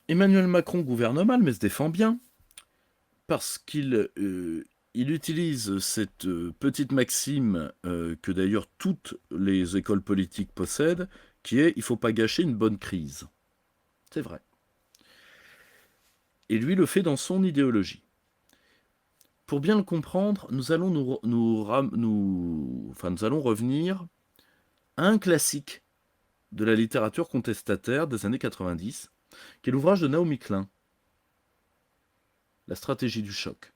Emmanuel Macron gouverne mal, mais se défend bien, parce il utilise cette petite maxime que d'ailleurs toutes les écoles politiques possèdent, qui est « il ne faut pas gâcher une bonne crise ». C'est vrai. Et lui le fait dans son idéologie. Pour bien le comprendre, nous allons, nous allons revenir à un classique de la littérature contestataire des années 90, qui est l'ouvrage de Naomi Klein, La stratégie du choc.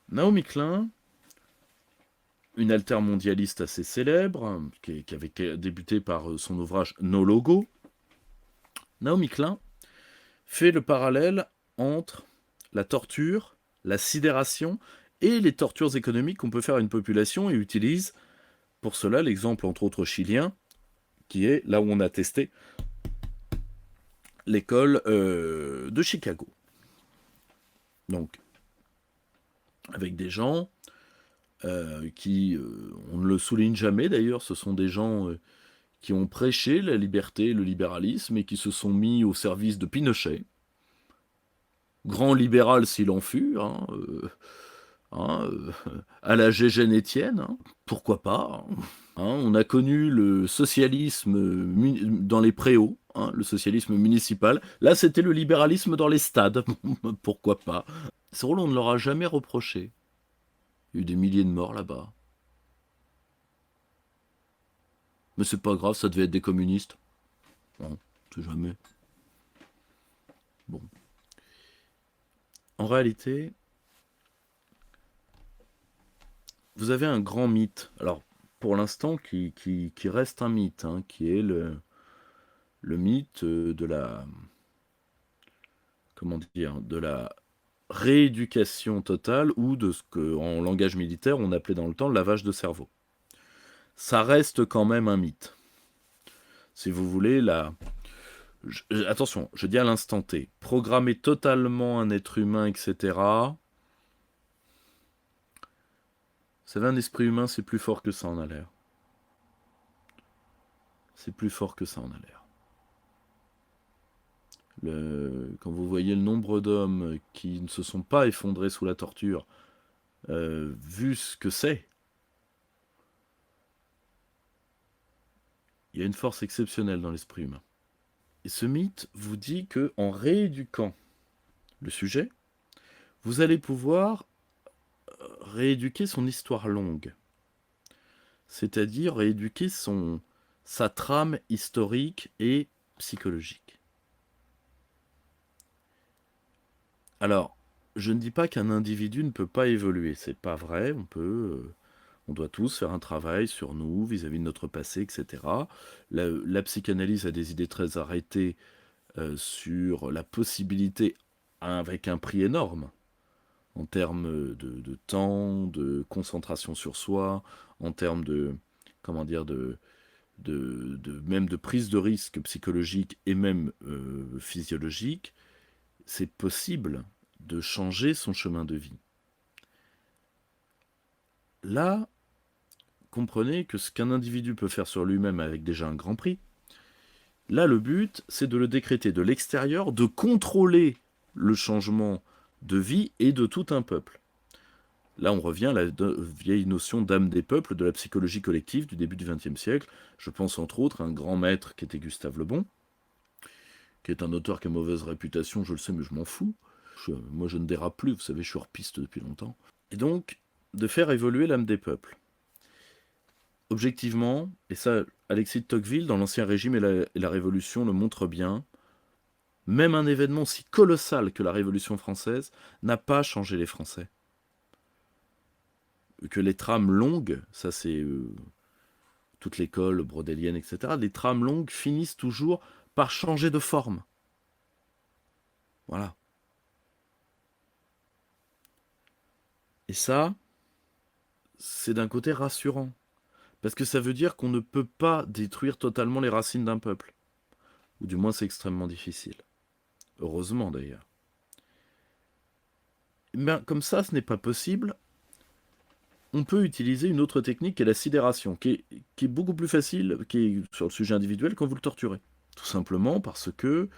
Naomi Klein, une altermondialiste assez célèbre, qui avait débuté par son ouvrage No Logo, Naomi Klein fait le parallèle entre la torture, la sidération et les tortures économiques qu'on peut faire à une population et utilise pour cela l'exemple entre autres chilien, qui est là où on a testé l'école de Chicago. Donc, avec des gens qui, on ne le souligne jamais d'ailleurs, ce sont des gens qui ont prêché la liberté et le libéralisme et qui se sont mis au service de Pinochet, grand libéral s'il en fut, à la Gégène Étienne, pourquoi pas. On a connu le socialisme dans les préaux, le socialisme municipal. Là, c'était le libéralisme dans les stades, pourquoi pas. Ce rôle, on ne leur a jamais reproché. Il y a eu des milliers de morts là-bas. Mais c'est pas grave, ça devait être des communistes. Bon, c'est jamais. Bon. En réalité, vous avez un grand mythe, alors pour l'instant qui reste un mythe, qui est le mythe de la, comment dire, de la rééducation totale ou de ce qu'en langage militaire on appelait dans le temps le lavage de cerveau. Ça reste quand même un mythe. Si vous voulez, attention, je dis à l'instant T, programmer totalement un être humain, etc. Vous savez, un esprit humain, c'est plus fort que ça en a l'air. C'est plus fort que ça en a l'air. Quand vous voyez le nombre d'hommes qui ne se sont pas effondrés sous la torture, vu ce que c'est, il y a une force exceptionnelle dans l'esprit humain. Et ce mythe vous dit que en rééduquant le sujet, vous allez pouvoir rééduquer son histoire longue, c'est-à-dire rééduquer sa trame historique et psychologique. Alors, je ne dis pas qu'un individu ne peut pas évoluer, c'est pas vrai, on doit tous faire un travail sur nous, vis-à-vis de notre passé, etc. La psychanalyse a des idées très arrêtées sur la possibilité, avec un prix énorme, en termes de temps, de concentration sur soi, en termes de, comment dire, même de prise de risque psychologique et même physiologique, c'est possible de changer son chemin de vie. Là, comprenez que ce qu'un individu peut faire sur lui-même avec déjà un grand prix, là le but c'est de le décréter de l'extérieur, de contrôler le changement de vie et de tout un peuple. Là on revient à la vieille notion d'âme des peuples de la psychologie collective du début du XXe siècle. Je pense entre autres à un grand maître qui était Gustave Le Bon, qui est un auteur qui a mauvaise réputation, je le sais mais je m'en fous. Moi je ne dérape plus, vous savez, je suis hors piste depuis longtemps. Et donc, de faire évoluer l'âme des peuples. Objectivement, et ça, Alexis de Tocqueville, dans l'Ancien Régime et la Révolution, le montre bien, même un événement si colossal que la Révolution française n'a pas changé les Français. Que les trames longues, ça c'est toute l'école brodélienne, etc., les trames longues finissent toujours par changer de forme. Voilà. Et ça, c'est d'un côté rassurant. Parce que ça veut dire qu'on ne peut pas détruire totalement les racines d'un peuple. Ou du moins c'est extrêmement difficile. Heureusement d'ailleurs. Ben, comme ça, ce n'est pas possible. On peut utiliser une autre technique qui est la sidération, qui est beaucoup plus facile qui est sur le sujet individuel quand vous le torturez. Tout simplement parce que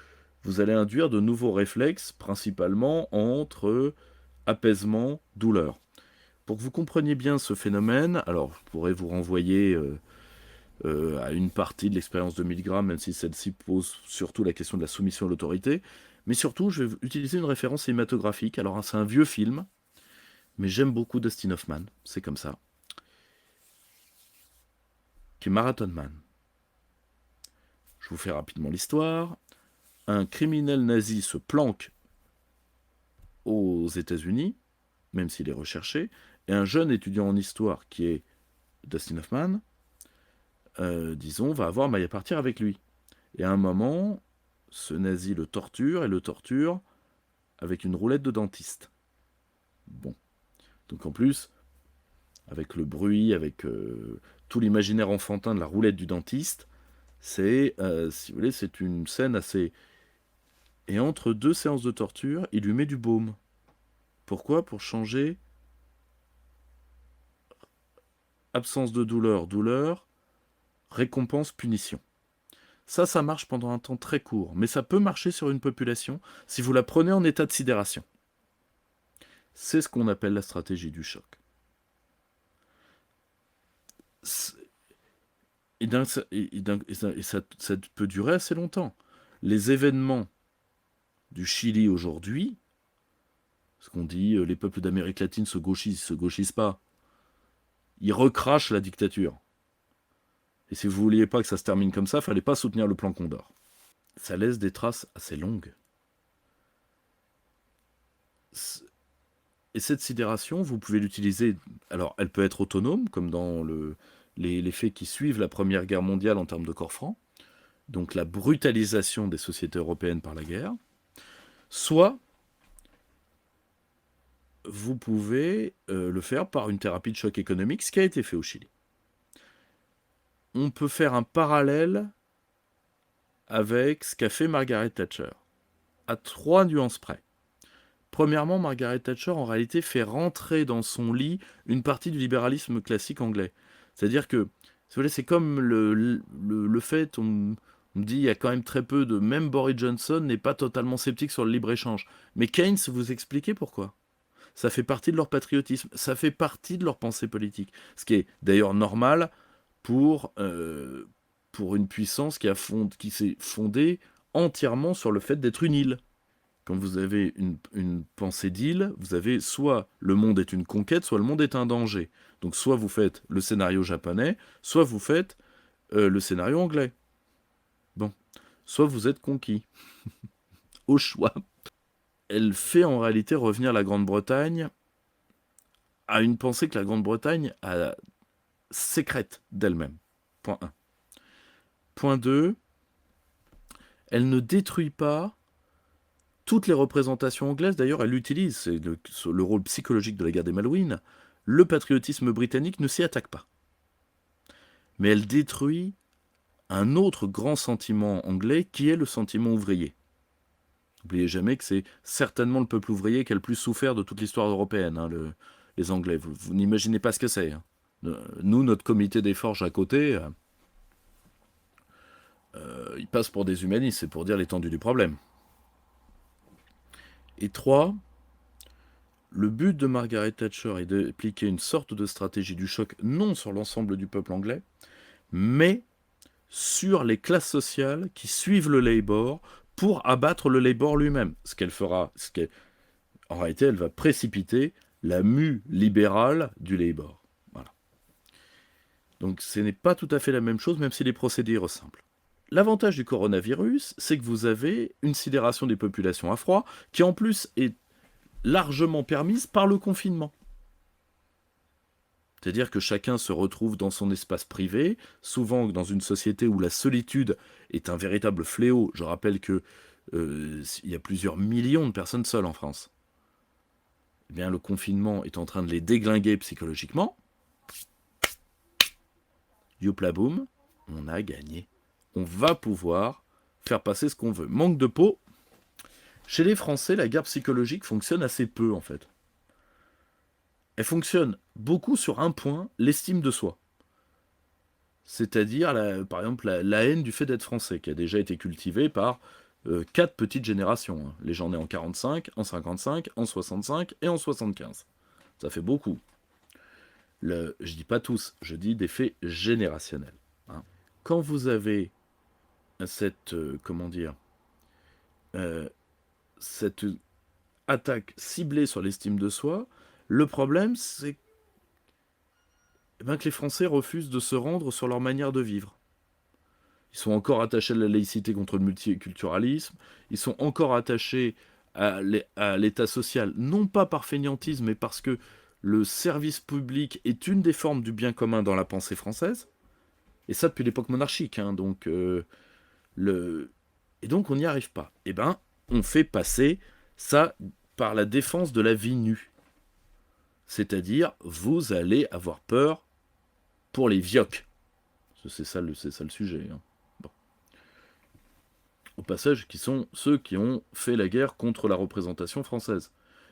vous allez induire de nouveaux réflexes, principalement entre apaisement, douleur. Pour que vous compreniez bien ce phénomène, alors je pourrais vous renvoyer à une partie de l'expérience de Milgram, même si celle-ci pose surtout la question de la soumission à l'autorité, mais surtout je vais utiliser une référence cinématographique. Alors c'est un vieux film, mais j'aime beaucoup Dustin Hoffman, c'est comme ça, qui est Marathon Man. Je vous fais rapidement l'histoire. Un criminel nazi se planque aux États-Unis, même s'il est recherché, et un jeune étudiant en histoire qui est Dustin Hoffman, disons, va avoir maille à partir avec lui. Et à un moment, ce nazi le torture, et le torture avec une roulette de dentiste. Bon. Donc en plus, avec le bruit, avec tout l'imaginaire enfantin de la roulette du dentiste, c'est, si vous voulez, c'est une scène assez... Et entre deux séances de torture, il lui met du baume. Pourquoi? Pour changer absence de douleur, douleur, récompense, punition. Ça marche pendant un temps très court, mais ça peut marcher sur une population si vous la prenez en état de sidération. C'est ce qu'on appelle la stratégie du choc. Ça peut durer assez longtemps. Les événements du Chili aujourd'hui, ce qu'on dit, les peuples d'Amérique latine se gauchisent pas, ils recrachent la dictature. Et si vous vouliez pas que ça se termine comme ça, fallait pas soutenir le plan Condor. Ça laisse des traces assez longues. Et cette sidération, vous pouvez l'utiliser... Alors, elle peut être autonome, comme dans les faits qui suivent la Première Guerre mondiale en termes de corps francs, donc la brutalisation des sociétés européennes par la guerre, soit vous pouvez le faire par une thérapie de choc économique, ce qui a été fait au Chili. On peut faire un parallèle avec ce qu'a fait Margaret Thatcher, à 3 nuances près. Premièrement, Margaret Thatcher, en réalité, fait rentrer dans son lit une partie du libéralisme classique anglais. C'est-à-dire que, c'est comme le fait, on me dit, il y a quand même très peu de... Même Boris Johnson n'est pas totalement sceptique sur le libre-échange. Mais Keynes, vous expliquez pourquoi? Ça fait partie de leur patriotisme, ça fait partie de leur pensée politique. Ce qui est d'ailleurs normal pour une puissance qui s'est fondée entièrement sur le fait d'être une île. Quand vous avez une pensée d'île, vous avez soit le monde est une conquête, soit le monde est un danger. Donc soit vous faites le scénario japonais, soit vous faites le scénario anglais. Bon. Soit vous êtes conquis. Au choix. Elle fait en réalité revenir la Grande-Bretagne à une pensée que la Grande-Bretagne sécrète d'elle-même. Point 1. Point 2. Elle ne détruit pas toutes les représentations anglaises. D'ailleurs, elle utilise, c'est le rôle psychologique de la guerre des Malouines, le patriotisme britannique ne s'y attaque pas. Mais elle détruit un autre grand sentiment anglais qui est le sentiment ouvrier. N'oubliez jamais que c'est certainement le peuple ouvrier qui a le plus souffert de toute l'histoire européenne, hein, les Anglais. Vous n'imaginez pas ce que c'est. Hein. Nous, notre comité des forges à côté, il passe pour des humanistes, c'est pour dire l'étendue du problème. Et 3, le but de Margaret Thatcher est d'appliquer une sorte de stratégie du choc, non sur l'ensemble du peuple anglais, mais sur les classes sociales qui suivent le Labour pour abattre le Labour lui-même. Ce qu'elle fera, en réalité, elle va précipiter la mue libérale du Labour. Voilà. Donc ce n'est pas tout à fait la même chose, même si les procédés ressemblent. L'avantage du coronavirus, c'est que vous avez une sidération des populations à froid, qui en plus est largement permise par le confinement. C'est-à-dire que chacun se retrouve dans son espace privé, souvent dans une société où la solitude est un véritable fléau. Je rappelle que il y a plusieurs millions de personnes seules en France. Eh bien, le confinement est en train de les déglinguer psychologiquement. youpla boum, on a gagné. On va pouvoir faire passer ce qu'on veut. Manque de peau. Chez les Français, la guerre psychologique fonctionne assez peu, en fait. Elle fonctionne beaucoup sur un point, l'estime de soi. C'est-à-dire, par exemple, la haine du fait d'être français, qui a déjà été cultivée par 4 petites générations. Hein. Les gens nés en 45, en 55, en 65 et en 75. Ça fait beaucoup. Je dis pas tous, je dis des faits générationnels. Hein. Quand vous avez cette, comment dire, cette attaque ciblée sur l'estime de soi, le problème, c'est que les Français refusent de se rendre sur leur manière de vivre. Ils sont encore attachés à la laïcité contre le multiculturalisme, ils sont encore attachés à l'état social, non pas par fainéantisme, mais parce que le service public est une des formes du bien commun dans la pensée française, et ça depuis l'époque monarchique, hein, donc, et donc on n'y arrive pas. Eh ben, on fait passer ça par la défense de la vie nue. C'est-à-dire, vous allez avoir peur pour les vioques. C'est ça le sujet. Hein. Bon. Au passage, qui sont ceux qui ont fait la guerre contre la représentation française.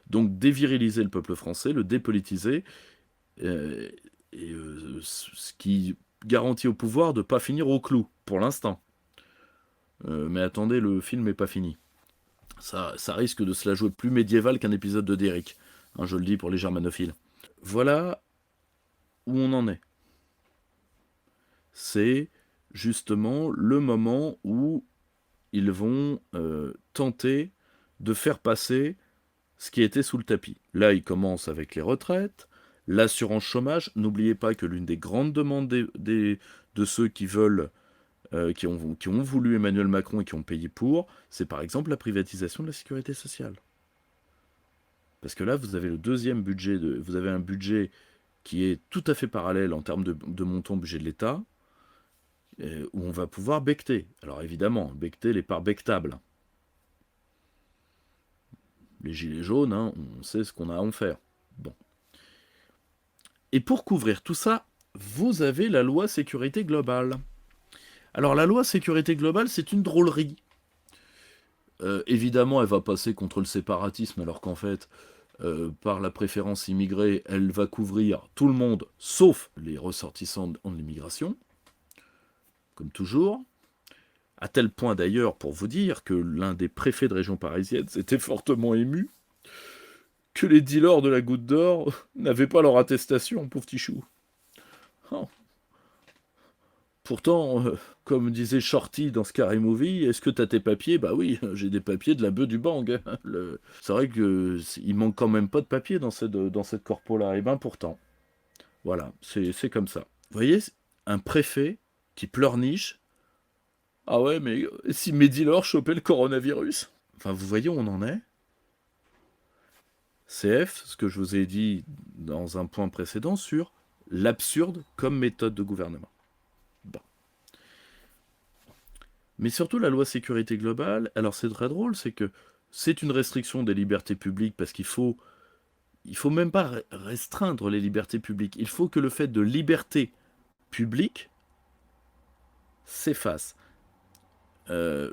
Donc déviriliser le peuple français, le dépolitiser, ce qui garantit au pouvoir de ne pas finir au clou, pour l'instant. Mais attendez, le film n'est pas fini. Ça risque de se la jouer plus médiéval qu'un épisode de Derrick. Hein, je le dis pour les germanophiles. Voilà où on en est. C'est justement le moment où ils vont tenter de faire passer ce qui était sous le tapis. Là, ils commencent avec les retraites, l'assurance chômage. N'oubliez pas que l'une des grandes demandes de ceux qui veulent, qui ont voulu Emmanuel Macron et qui ont payé pour, c'est par exemple la privatisation de la sécurité sociale. Parce que là, vous avez le deuxième budget, vous avez un budget qui est tout à fait parallèle en termes de montant budget de l'État, où on va pouvoir becter. Alors évidemment, becter les parts bectables. Les gilets jaunes, hein, on sait ce qu'on a à en faire. Bon. Et pour couvrir tout ça, vous avez la loi sécurité globale. Alors la loi sécurité globale, c'est une drôlerie. Évidemment, elle va passer contre le séparatisme, alors qu'en fait, par la préférence immigrée, elle va couvrir tout le monde, sauf les ressortissants de l'immigration, comme toujours. À tel point d'ailleurs, pour vous dire, que l'un des préfets de région parisienne s'était fortement ému que les dealers de la Goutte d'Or n'avaient pas leur attestation, pauvre petit chou. Oh. Pourtant, comme disait Shorty dans Scary Movie, est-ce que t'as tes papiers? Bah oui, j'ai des papiers de la bœuf du bang. Hein. C'est vrai qu'il manque quand même pas de papiers dans cette corpo-là. Et ben pourtant, voilà, c'est comme ça. Vous voyez, un préfet qui pleurniche. Ah ouais, mais si mes dealers chopaient le coronavirus? Enfin, vous voyez où on en est? CF, ce que je vous ai dit dans un point précédent sur l'absurde comme méthode de gouvernement. Bon. Mais surtout la loi sécurité globale, alors c'est très drôle, c'est que c'est une restriction des libertés publiques parce qu'il faut même pas restreindre les libertés publiques. Il faut que le fait de liberté publique s'efface.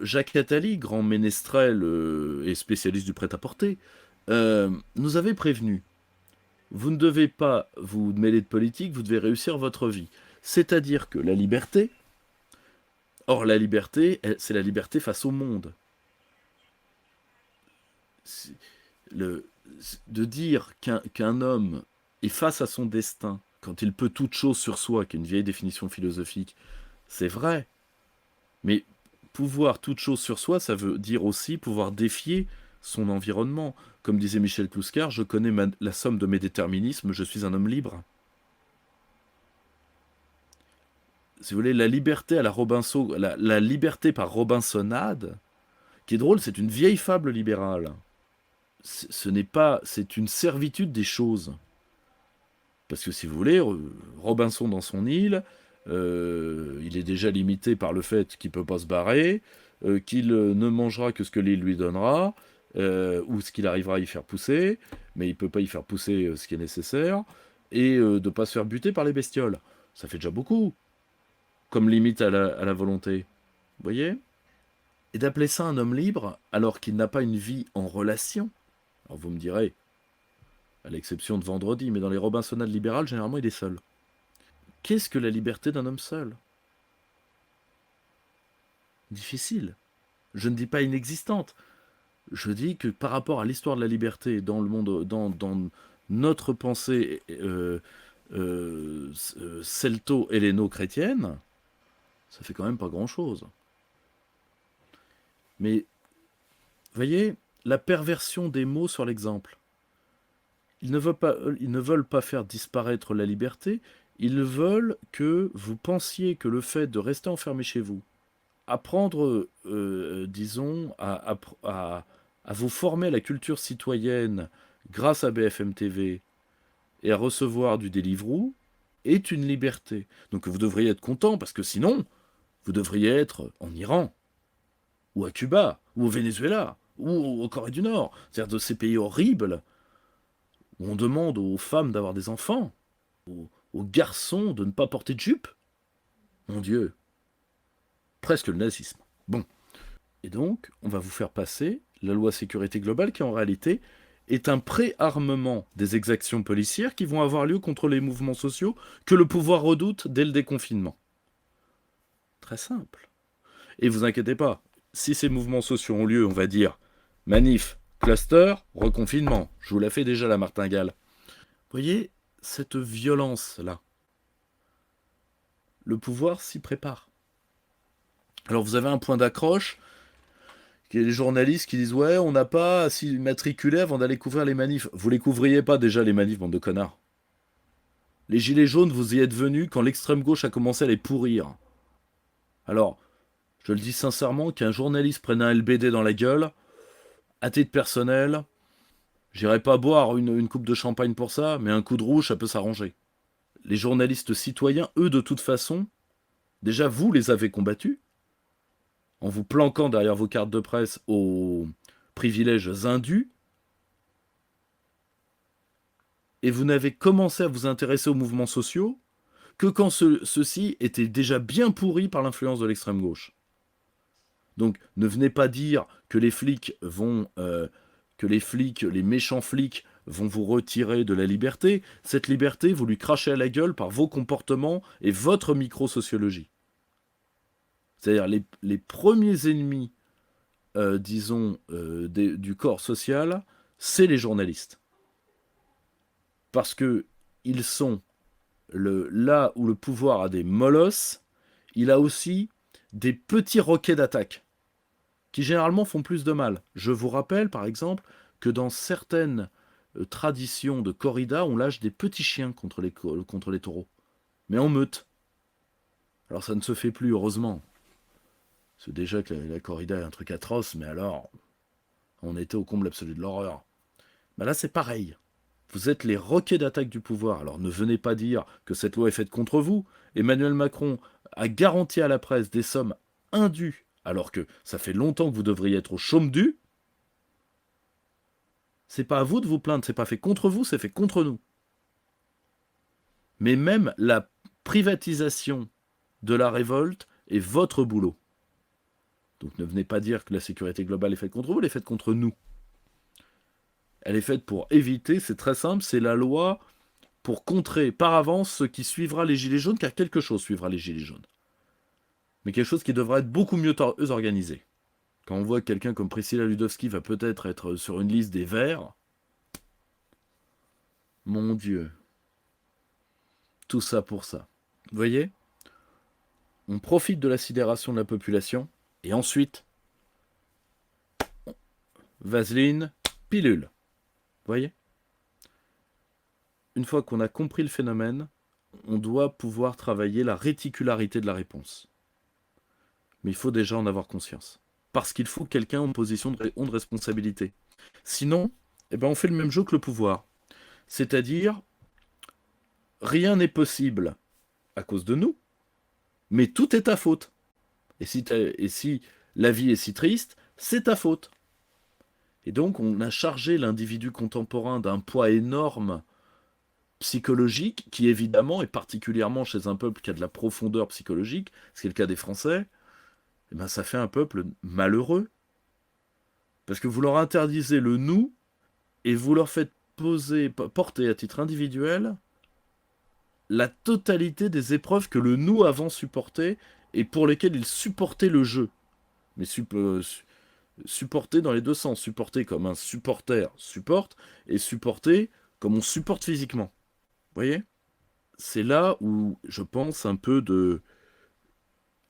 Jacques Attali, grand ménestrel et spécialiste du prêt-à-porter, nous avait prévenu. Vous ne devez pas vous mêler de politique, vous devez réussir votre vie. C'est-à-dire que la liberté, or la liberté, c'est la liberté face au monde. De dire qu'un homme est face à son destin, quand il peut toute chose sur soi, qui est une vieille définition philosophique, c'est vrai. Mais pouvoir toute chose sur soi, ça veut dire aussi pouvoir défier son environnement. Comme disait Michel Clouscar, je connais la somme de mes déterminismes, je suis un homme libre. Si vous voulez, la liberté à la Robinson, la liberté par Robinsonade, qui est drôle, c'est une vieille fable libérale. Ce n'est pas, c'est une servitude des choses. Parce que si vous voulez, Robinson dans son île, il est déjà limité par le fait qu'il ne peut pas se barrer, qu'il ne mangera que ce que l'île lui donnera, ou ce qu'il arrivera à y faire pousser, mais il ne peut pas y faire pousser ce qui est nécessaire, et de ne pas se faire buter par les bestioles. Ça fait déjà beaucoup. comme limite à la volonté. Vous voyez? Et d'appeler ça un homme libre alors qu'il n'a pas une vie en relation. Alors vous me direz, à l'exception de vendredi, mais dans les Robinsonades libérales, généralement il est seul. Qu'est-ce que la liberté d'un homme seul? Difficile. Je ne dis pas inexistante. Je dis que par rapport à l'histoire de la liberté dans le monde, dans notre pensée celto-héléno-chrétienne, ça fait quand même pas grand-chose. Mais, voyez, la perversion des mots sur l'exemple. Ils ne veulent pas faire disparaître la liberté, ils veulent que vous pensiez que le fait de rester enfermé chez vous, apprendre, disons, à vous former à la culture citoyenne grâce à BFM TV et à recevoir du Deliveroo est une liberté. Donc vous devriez être content parce que sinon, vous devriez être en Iran, ou à Cuba, ou au Venezuela, ou au Corée du Nord. C'est-à-dire de ces pays horribles où on demande aux femmes d'avoir des enfants, aux garçons de ne pas porter de jupe. Mon Dieu, presque le nazisme. Bon. Et donc, on va vous faire passer la loi sécurité globale qui, en réalité, est un pré-armement des exactions policières qui vont avoir lieu contre les mouvements sociaux que le pouvoir redoute dès le déconfinement. Très simple. Et vous inquiétez pas, si ces mouvements sociaux ont lieu, on va dire manif, cluster, reconfinement. Je vous la fais déjà la martingale. Vous voyez, cette violence-là, le pouvoir s'y prépare. Alors vous avez un point d'accroche, qui est les journalistes qui disent ouais, on n'a pas à s'immatriculer avant d'aller couvrir les manifs. Vous les couvriez pas déjà les manifs, bande de connards. Les gilets jaunes, vous y êtes venus quand l'extrême gauche a commencé à les pourrir. Alors, je le dis sincèrement, qu'un journaliste prenne un LBD dans la gueule, à titre personnel, j'irai pas boire une coupe de champagne pour ça, mais un coup de rouge, ça peut s'arranger. Les journalistes citoyens, eux, de toute façon, déjà vous les avez combattus, en vous planquant derrière vos cartes de presse aux privilèges indus, et vous n'avez commencé à vous intéresser aux mouvements sociaux que quand ceux-ci étaient déjà bien pourris par l'influence de l'extrême gauche. Donc ne venez pas dire que les flics vont, les méchants flics vont vous retirer de la liberté. Cette liberté, vous lui crachez à la gueule par vos comportements et votre micro-sociologie. C'est-à-dire les premiers ennemis, disons, du corps social, c'est les journalistes. Parce que ils sont là où le pouvoir a des molosses, il a aussi des petits roquets d'attaque qui généralement font plus de mal. Je vous rappelle par exemple que dans certaines traditions de corrida, on lâche des petits chiens contre les taureaux, mais en meute. Alors ça ne se fait plus, heureusement. C'est déjà que la corrida est un truc atroce, mais alors, on était au comble absolu de l'horreur. Ben là, c'est pareil. Vous êtes les roquets d'attaque du pouvoir. Alors ne venez pas dire que cette loi est faite contre vous. Emmanuel Macron a garanti à la presse des sommes indues, alors que ça fait longtemps que vous devriez être au chaume dû. C'est pas à vous de vous plaindre, c'est pas fait contre vous, c'est fait contre nous. Mais même la privatisation de la révolte est votre boulot. Donc ne venez pas dire que la sécurité globale est faite contre vous, elle est faite contre nous. Elle est faite pour éviter, c'est très simple, c'est la loi pour contrer par avance ce qui suivra les gilets jaunes, car quelque chose suivra les gilets jaunes. Mais quelque chose qui devra être beaucoup mieux organisé. Quand on voit que quelqu'un comme Priscilla Ludowski va peut-être être sur une liste des Verts, mon Dieu, tout ça pour ça. Vous voyez? On profite de la sidération de la population, et ensuite, vaseline, pilule. Vous voyez? Une fois qu'on a compris le phénomène, on doit pouvoir travailler la réticularité de la réponse. Mais il faut déjà en avoir conscience. Parce qu'il faut quelqu'un en position de responsabilité. Sinon, eh ben on fait le même jeu que le pouvoir. C'est-à-dire, rien n'est possible à cause de nous, mais tout est ta faute. Et si la vie est si triste, c'est ta faute. Et donc, on a chargé l'individu contemporain d'un poids énorme psychologique qui, évidemment, est particulièrement chez un peuple qui a de la profondeur psychologique, ce qui est le cas des Français, eh ben, ça fait un peuple malheureux. Parce que vous leur interdisez le nous et vous leur faites porter à titre individuel la totalité des épreuves que le nous avant supportait et pour lesquelles ils supportaient le jeu. Mais supporter dans les deux sens. Supporter comme un supporter supporte et supporter comme on supporte physiquement. Vous voyez? C'est là où je pense un peu de...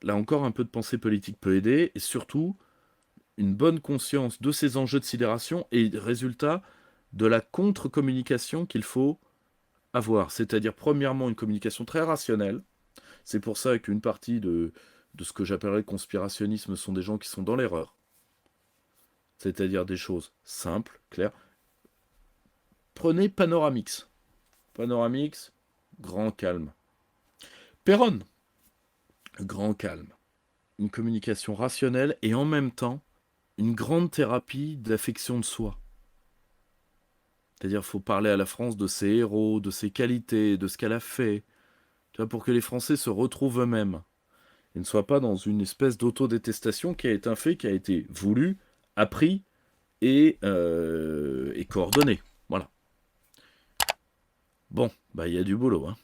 Là encore, un peu de pensée politique peut aider et surtout une bonne conscience de ces enjeux de sidération et résultat de la contre-communication qu'il faut avoir. C'est-à-dire, premièrement, une communication très rationnelle. C'est pour ça qu'une partie de ce que j'appellerais le conspirationnisme sont des gens qui sont dans l'erreur. C'est-à-dire des choses simples, claires. Prenez Panoramix. Panoramix, grand calme. Perron, grand calme. Une communication rationnelle et en même temps une grande thérapie d'affection de soi. C'est-à-dire qu'il faut parler à la France de ses héros, de ses qualités, de ce qu'elle a fait, tu vois, pour que les Français se retrouvent eux-mêmes et ne soient pas dans une espèce d'autodétestation qui a été un fait, qui a été voulu, appris et coordonné. Voilà. Bon, bah il y a du boulot, hein.